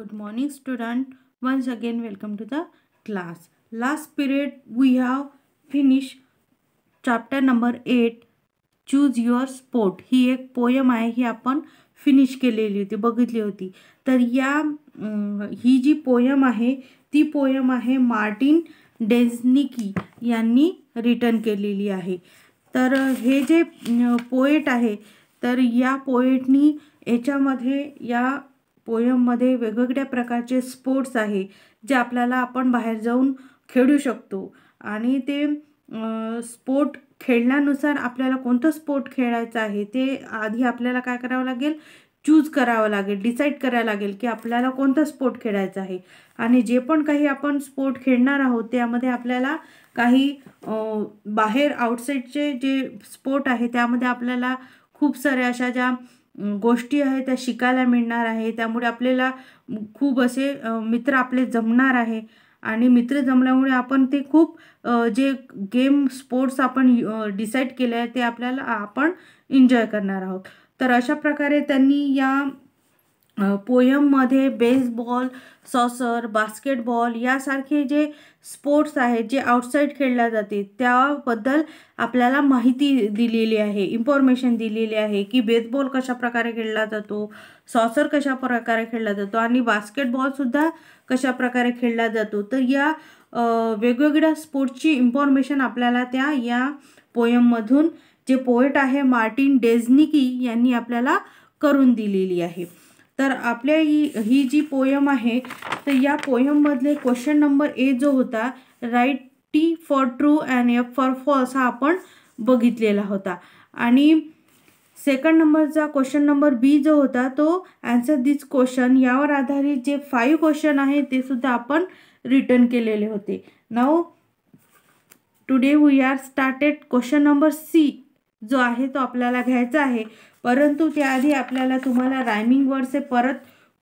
Good morning, student. Once again, welcome to the class. Last period, we have finished chapter number 8. Choose your sport ही एक poem आहे, ही आपण finish केलेली होती, बघितली होती. तर ही जी पोयम आहे ती पोयम आहे मार्टिन डेझनिकी यांनी रिटन केलेली आहे. तर हे जे पोएट आहे, तर या पोएटनी याच्यामध्ये या पोयममध्ये वेगवेगळ्या प्रकारचे स्पोर्ट्स आहे जे आपल्याला आपण बाहेर जाऊन खेळू शकतो. आणि ते स्पोर्ट खेळण्यानुसार आपल्याला कोणतं स्पोर्ट खेळायचं आहे ते आधी आपल्याला काय करावं लागेल, चूज करावं लागेल, डिसाईड करायला लागेल की आपल्याला कोणता स्पोर्ट खेळायचा आहे. आणि जे पण काही आपण स्पोर्ट खेळणार आहोत त्यामध्ये आपल्याला काही बाहेर आउटसाईडचे जे स्पोर्ट आहे त्यामध्ये आपल्याला खूप साऱ्या अशा ज्या गोष्टी आहेत त्या शिकायला मिळणार आहे. त्यामुळे आपल्याला खूप असे मित्र आपले जमणार आहे आणि मित्र जमल्यामुळे आपण ते खूप जे गेम स्पोर्ट्स आपण डिसाईड केले आहे ते आपल्याला आपण एन्जॉय करणार आहोत. तर अशा प्रकारे त्यांनी या पोयममध्ये बेसबॉल, सॉसर, बास्केटबॉल यासारखे जे स्पोर्ट्स आहेत जे आउटसाईड खेळल्या जाते त्याबद्दल आपल्याला माहिती दिलेली आहे, इन्फॉर्मेशन दिलेली आहे की बेसबॉल कशा प्रकारे खेळला जातो, सॉसर कशा प्रकारे खेळला जातो आणि बास्केटबॉलसुद्धा कशा प्रकारे खेळला जातो. तर या वेगवेगळ्या स्पोर्ट्सची इन्फॉर्मेशन आपल्याला या पोयममधून जे पोएट आहे मार्टिन डेझनिकी यांनी आपल्याला करून दिलेली आहे. तर आपल्या ही जी पोयम आहे तर या पोयममधले क्वेश्चन नंबर ए जो होता, right T for true and F for false, हा आपण बघितलेला होता. आणि सेकंड नंबरचा क्वेश्चन नंबर बी जो होता तो आन्सर दिस क्वेश्चन, यावर आधारित जे 5 क्वेश्चन आहे ते सुद्धा आपण रिटर्न केलेले होते. Now today we are started question number C जो आहे तो आपल्याला घ्यायचा आहे. परंतु त्याआधी आपल्याला तुम्हाला रायमिंग वर्ड्स हे परत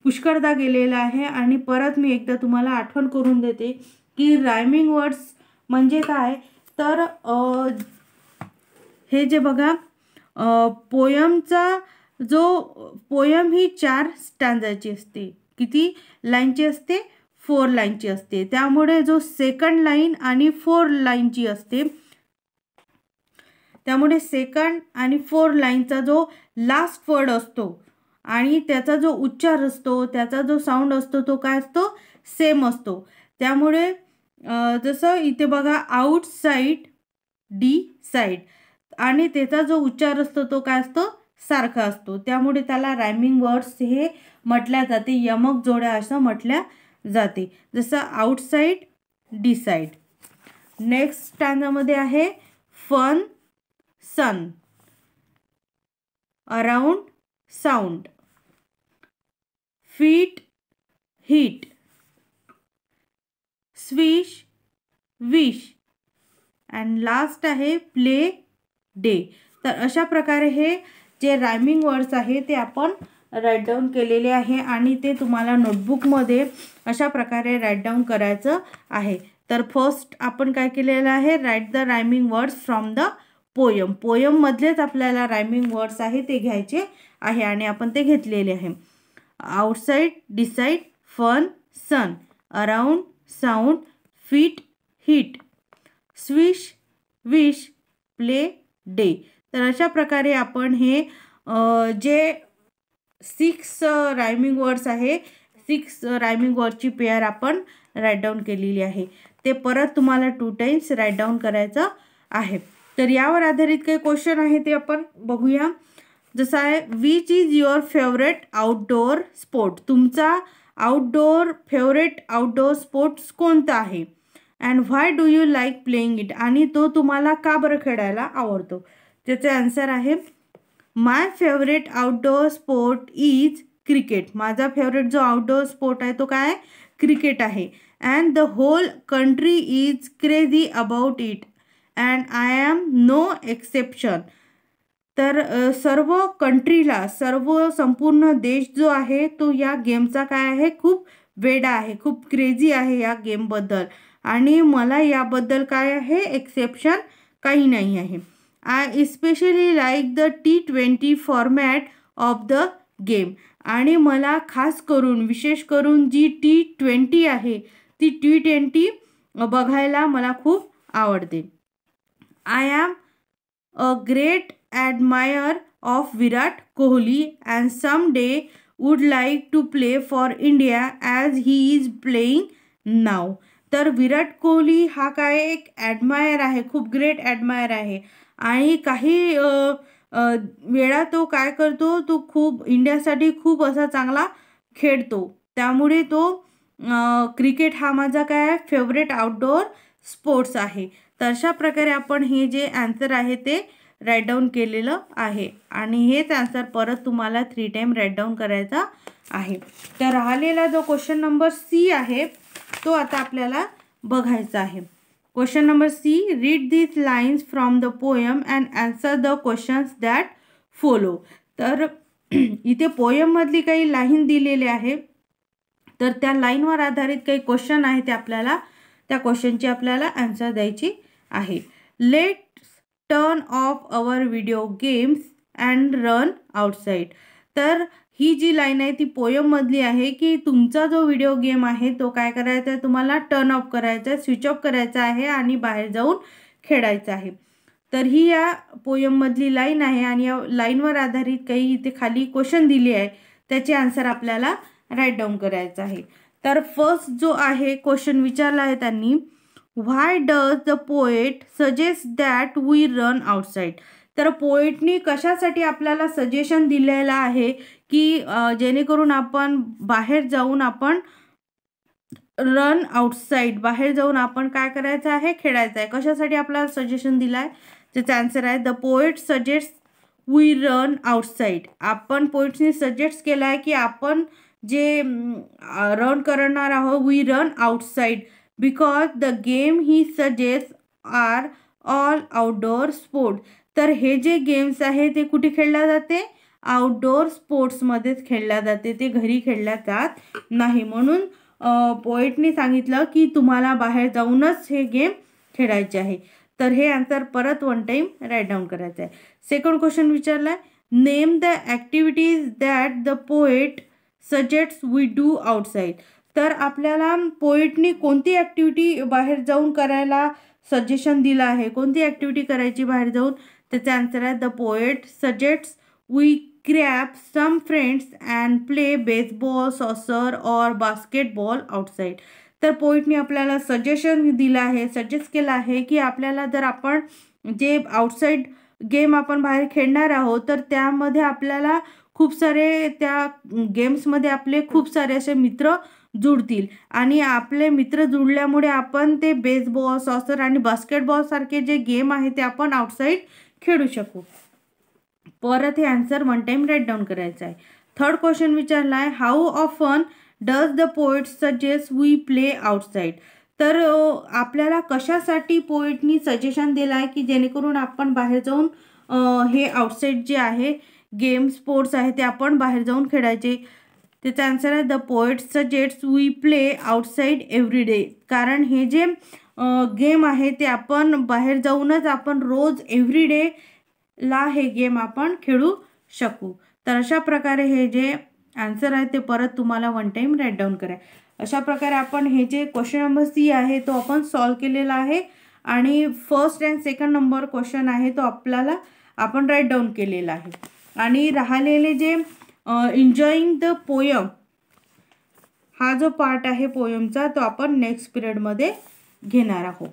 पुष्कळदा गेलेलं आहे आणि परत मी एकदा तुम्हाला आठवण करून देते की रायमिंग वर्ड्स म्हणजे काय. तर हे जे बघा पोयमचा जो पोयम ही 4 स्टँजाची असते. किती लाईनची असते? 4 लाईनची असते. त्यामुळे जो सेकंड लाईन आणि 4 लाईनची असते, त्यामुळे सेकंड आणि 4 लाईनचा जो लास्ट वर्ड असतो आणि त्याचा जो उच्चार असतो, त्याचा जो साऊंड असतो तो काय असतो? सेम असतो. त्यामुळे जसं इथे बघा आउटसाईड, डी साईड, आणि त्याचा जो उच्चार असतो तो काय असतो? सारखा असतो. त्यामुळे त्याला रायमिंग वर्ड्स हे म्हटल्या जाते, यमक जोड्या असं म्हटल्या जाते. जसं आउटसाईड, डी साईड. नेक्स्ट स्टँजामध्ये आहे fun, sun, around, sound, feet, heat, swish, wish, and last आहे प्ले, डे. तर अशा प्रकारे हे जे रायमिंग वर्ड्स आहे ते आपण राईट डाऊन केलेले आहे आणि ते तुम्हाला नोटबुकमध्ये अशा प्रकारे राईट डाऊन करायचं आहे. तर फर्स्ट आपण काय केलेलं आहे, write the rhyming words from the poem. पोयममधलेच आपल्याला रायमिंग वर्ड्स आहे ते घ्यायचे आहे आणि आपण ते घेतलेले आहे. Outside, decide, fun, sun, around, sound, feet, heat, swish, wish, play, day. तर अशा प्रकारे आपण हे जे 6 रायमिंग वर्ड्स आहे, 6 रायमिंग वर्डची पेअर आपण राईट डाऊन केलेली आहे. ते परत तुम्हाला 2 टाइम्स राईट डाऊन करायचं आहे. तर यावर आधारित काही क्वेश्चन आहे ते आपण बघूया. जसं आहे which is your favourite outdoor sport, तुमचा फेवरेट आउटडोअर स्पोर्ट्स कोणता आहे. And why do you like playing it, आणि तो तुम्हाला का बरं खेळायला आवडतो. त्याचे आन्सर आहे my favourite outdoor sport is cricket, माझा फेवरेट जो आउटडोअर स्पोर्ट आहे तो काय, क्रिकेट आहे. And the whole country is crazy about it and I am no exception. तर सर्व कंट्रीला, संपूर्ण देश जो आहे तो या गेमचा काय आहे, खूप वेडा आहे, खूप क्रेझी आहे या गेमबद्दल आणि मला याबद्दल काय आहे, एक्सेप्शन काही नाही आहे. I especially like the T20 format of the game, आणि मला खास करून विशेष करून जी T20 आहे ती T20 बघायला मला खूप आवडते. I am a great admirer of Virat Kohli and some day would like to play for India as he is playing now. तर विराट कोहली हा काय एक ॲडमायर आहे, खूप ग्रेट ॲडमायर आहे आणि काही वेळा तो काय करतो, तो खूप इंडियासाठी खूप असा चांगला खेळतो. त्यामुळे तो क्रिकेट हा माझा काय फेवरेट आउटडोअर स्पोर्ट्स आहे. तर अशा प्रकारे आपण हे जे आन्सर आहे ते राईट डाऊन केलेलं आहे आणि हेच आन्सर परत तुम्हाला 3 टाइम राईट डाऊन करायचा आहे. तर राहिलेला जो क्वेश्चन नंबर सी आहे तो आता आपल्याला बघायचा आहे. Question number C, read these lines from the poem and answer the questions that follow. तर इथे पोयममधली काही लाईन दिलेले आहे, तर त्या लाईनवर आधारित काही क्वेश्चन आहे ते आपल्याला त्या क्वेश्चनची आपल्याला आन्सर द्यायची आहे. Let's turn of our video games and run outside. तर ही जी लाईन आहे ती पोयममधली आहे की तुमचा जो व्हिडिओ गेम आहे तो काय करायचा आहे, तुम्हाला टर्न ऑफ करायचा आहे, स्विच ऑफ करायचा आहे आणि बाहेर जाऊन खेळायचं आहे. तर ही या पोयममधली लाईन आहे आणि या लाईनवर आधारित काही इथे खाली क्वेश्चन दिले आहे, त्याचे आन्सर आपल्याला राईट डाऊन करायचं आहे. तर फर्स्ट जो आहे क्वेश्चन विचारला आहे त्यांनी, why does the poet suggest that we run outside. तर पोएटनी कशासाठी आपल्याला सजेशन दिलेलं आहे की जेणेकरून आपण बाहेर जाऊन आपण रन आउटसाईड, बाहेर जाऊन आपण काय करायचं आहे, खेळायचं आहे. कशासाठी आपल्याला सजेशन दिलं आहे, त्याचा आन्सर आहे the poet suggest we run outside. आपण पोएट्सनी सजेस्ट केलं आहे की आपण जे रन करणार आहोत, we run outside because the game he suggest are all outdoor sport. तर हे जे गेम्स आहे ते कुठे खेळल्या जाते, आउटडोअर स्पोर्ट्समध्येच खेळल्या जाते, ते घरी खेळल्या जात नाही. म्हणून पोएटनी सांगितलं की तुम्हाला बाहेर जाऊनच हे गेम खेळायचे आहे. तर हे आन्सर परत 1 टाइम राईट डाऊन करायचं आहे. सेकंड क्वेश्चन विचारला आहे, name the activities that the poet suggest we do outside. तर आपल्याला पोएटनी कोणती ॲक्टिव्हिटी बाहेर जाऊन करायला सजेशन दिलं आहे, कोणती ॲक्टिव्हिटी करायची बाहेर जाऊन, त्याचा आन्सर आहे the poet suggest we grab some friends and play baseball, soccer और बास्केटबॉल आउटसाईड. तर पोएटनी आपल्याला सजेशन दिलं आहे, सजेस्ट केलं आहे की आपल्याला जर आपण जे आउटसाईड गेम आपण बाहेर खेळणार आहोत तर त्यामध्ये आपल्याला खूप सारे त्या गेम्समध्ये आपले खूप सारे असे मित्र जुळतील आणि आपले मित्र जुळल्यामुळे आपण ते बेसबॉल, सॉसर आणि बास्केटबॉल सारखे जे गेम आहे ते आपण आउटसाईड खेळू शकू. परत हे आन्सर 1 टाइम राईट डाऊन करायचं आहे. थर्ड क्वेश्चन विचारला आहे, how often does the poet suggest we play outside. तर आपल्याला कशासाठी पोएटनी सजेशन दिलं आहे की जेणेकरून आपण बाहेर जाऊन हे आउटसाईड जे आहे गेम स्पोर्ट्स आहे ते आपण बाहेर जाऊन खेळायचे. त्याचा आन्सर आहे the poet suggest we play outside every day. कारण हे जे गेम आहे ते आपण बाहेर जाऊनच आपण रोज एव्हरी डे ला हे गेम आपण खेळू शकू. तर अशा प्रकारे हे जे आन्सर आहे ते परत तुम्हाला 1 टाइम राईट डाऊन करा. अशा प्रकारे आपण हे जे क्वेश्चन नंबर सी आहे तो आपण सॉल्व केलेला आहे आणि first and second number question आहे तो आपल्याला आपण राईट डाऊन केलेला आहे. आणि राहिलेले जे एन्जॉईंग द पोयम हा जो पार्ट आहे पोयमचा तो आपण नेक्स्ट पिरियडमध्ये घेणार आहोत.